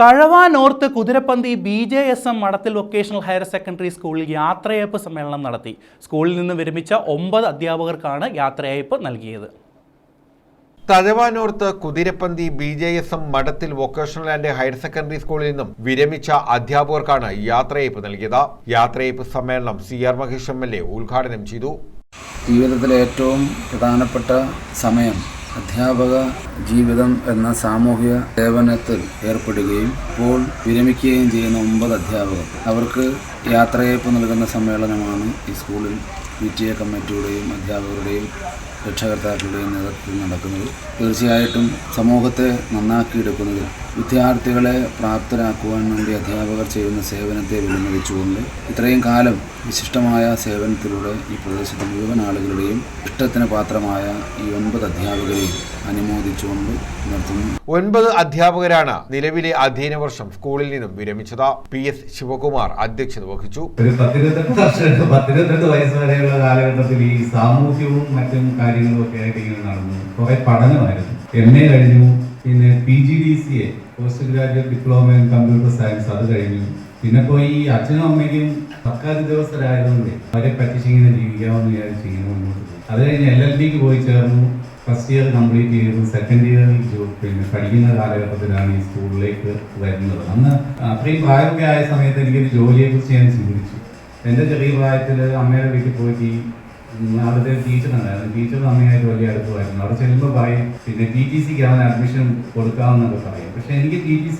Thazhava north Kuthirappanthi BJSM മഠത്തിൽ vocational higher secondary സ്കൂളിൽ യാത്രയയപ്പ് സമ്മേളനം നടത്തി. സ്കൂളിൽ നിന്ന് വിരമിച്ച 9 അധ്യാപകർക്കാണ് യാത്രയയപ്പ് നൽകിയത്. തഴവ നോർത്ത് കുതിരപ്പന്തി BJSM മഠത്തിൽ വൊക്കേഷണൽ ആൻഡ് ഹയർ സെക്കൻഡറി സ്കൂളിൽ നിന്നും വിരമിച്ച അധ്യാപകർക്കാണ് യാത്രയയപ്പ് നൽകിയത്. യാത്രയയപ്പ് സമ്മേളനം CR മഹേഷ് MLA ഉദ്ഘാടനം ചെയ്തു. ജീവിതത്തിലെ ഏറ്റവും പ്രധാനപ്പെട്ട സമയം അധ്യാപക ജീവിതം എന്ന സാമൂഹിക സേവനത്തിൽ ഏർപ്പെടുകയും ഇപ്പോൾ വിരമിക്കുകയും ചെയ്യുന്ന 9 അധ്യാപകർ അവർക്ക് യാത്രയയപ്പ് നൽകുന്ന സമ്മേളനമാണ് ഈ സ്കൂളിൽ PTA കമ്മിറ്റിയുടെയും അധ്യാപകരുടെയും രക്ഷകർത്താക്കളുടെയും നേതൃത്വത്തിൽ നടക്കുന്നത്. തീർച്ചയായിട്ടും സമൂഹത്തെ നന്നാക്കിയെടുക്കുന്നതിൽ വിദ്യാർത്ഥികളെ പ്രാപ്തരാക്കുവാൻ വേണ്ടി അധ്യാപകർ ചെയ്യുന്ന സേവനത്തെ വിലമതിച്ചുകൊണ്ട് ഇത്രയും കാലം വിശിഷ്ടമായ സേവനത്തിലൂടെ ഈ പ്രദേശത്തെ മുഴുവൻ ആളുകളുടെയും ഇഷ്ടത്തിന് പാത്രമായ ഈ 9 അധ്യാപകരെയും അനുമോദിച്ചുകൊണ്ട് നടത്തുന്നു. 9 അധ്യാപകരാണ് നിലവിലെ അധ്യയന വർഷം സ്കൂളിൽ നിന്നും വിരമിച്ചത്. PS ശിവകുമാർ അധ്യക്ഷത വഹിച്ചു. 18 വയസ്സ് വരെയുള്ള കാലഘട്ടത്തിൽ ഈ സാമൂഹ്യവും മറ്റും കാര്യങ്ങളും ഒക്കെ ആയിട്ട് ഇങ്ങനെ നടന്നു. കുറെ പഠനമായിരുന്നു. MA കഴിഞ്ഞു, പിന്നെ PGDCA post graduate diploma in computer science അത് കഴിഞ്ഞു. പിന്നെ പോയി ഈ അച്ഛനും അമ്മയ്ക്കും സർക്കാർ ഉദ്യോഗസ്ഥരായതുകൊണ്ട് അവരെ പറ്റിച്ച് ഇങ്ങനെ ജീവിക്കാമെന്ന് വിചാരിച്ച് ഇങ്ങനെ മുന്നോട്ട് പോയി. അത് കഴിഞ്ഞ് LLBക്ക് പോയി ചേർന്നു. ഫസ്റ്റ് ഇയർ കംപ്ലീറ്റ് ചെയ്തു. സെക്കൻഡ് ഇയറിൽ പിന്നെ പഠിക്കുന്ന കാലഘട്ടത്തിലാണ് ഈ സ്കൂളിലേക്ക് വരുന്നത്. അന്ന് അത്രയും പ്രായമൊക്കെ ആയ സമയത്ത് എനിക്കൊരു ജോലിയെക്കുറിച്ച് ഞാൻ ചിന്തിച്ചു. എൻ്റെ ചെറിയ പ്രായത്തിൽ അമ്മയുടെ വീട്ടിൽ പോയിട്ട് അവിടുത്തെ ടീച്ചറുണ്ടായിരുന്നു. ടീച്ചറും അമ്മയായിട്ട് വലിയ അടുത്തുമായിരുന്നു. അവിടെ ചെല്ലുമ്പോൾ പറയും പിന്നെ TTCക്ക് അവൻ അഡ്മിഷൻ കൊടുക്കാമെന്നൊക്കെ പറയും. പക്ഷെ എനിക്ക് TTC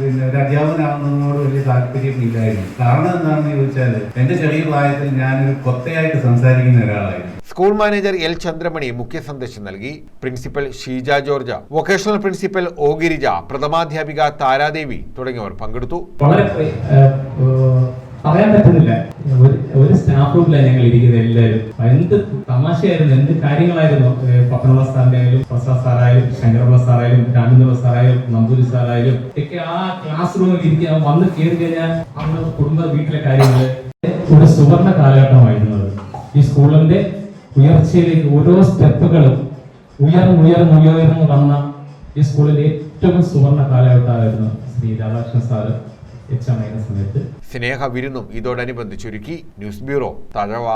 പിന്നെ ഒരു അധ്യാപകനാകുന്നതിനോട് വലിയ താല്പര്യമില്ലായിരുന്നു. കാരണം എന്താണെന്ന് ചോദിച്ചാൽ എൻ്റെ ചെറിയ പ്രായത്തിൽ ഞാനൊരു കൊത്തയായിട്ട് സംസാരിക്കുന്ന ഒരാളായിരുന്നു. സ്കൂൾ മാനേജർ L ചന്ദ്രമണി മുഖ്യ സന്ദേശം നൽകി. Principal Sheeja George, vocational principal O Girija, പ്രഥമാധ്യാപിക താരാദേവി തുടങ്ങിയവർ പങ്കെടുത്തു. പറയാൻ പറ്റുന്നില്ല. ഒരു സ്റ്റാഫ് റൂമിലാണ് ഞങ്ങൾ ഇരിക്കുന്നത്. എല്ലാവരും എന്ത് തമാശയായിരുന്നു, എന്ത് കാര്യങ്ങളായിരുന്നു. പപ്പനുള്ള സാറിനായാലും പ്രസാദ് സാറായാലും ശങ്കരപിള്ള സാറായാലും രാമചന്ദ്ര സാറായാലും നമ്പൂരി സാറായാലും ഒക്കെ ആ ക്ലാസ് റൂമിൽ ഇരിക്കുക. വന്ന് കയറി കഴിഞ്ഞാൽ നമ്മുടെ കുടുംബ വീട്ടിലെ കാര്യങ്ങൾ ഒരു സുവർണ കാലഘട്ടമായിരുന്നത്. ഈ സ്കൂളിന്റെ ഉയർച്ചയിലേക്ക് ഓരോ സ്റ്റെപ്പുകളും ഉയർന്നു വന്ന ഈ സ്കൂളിന്റെ ഏറ്റവും സുവർണ കാലഘട്ടമായിരുന്നു ശ്രീ രാധാകൃഷ്ണൻ സാറ് സമയത്ത്. സ്നേഹ വിരുന്നും ഇതോടനുബന്ധിച്ചൊരുക്കി. News bureau, Thazhava.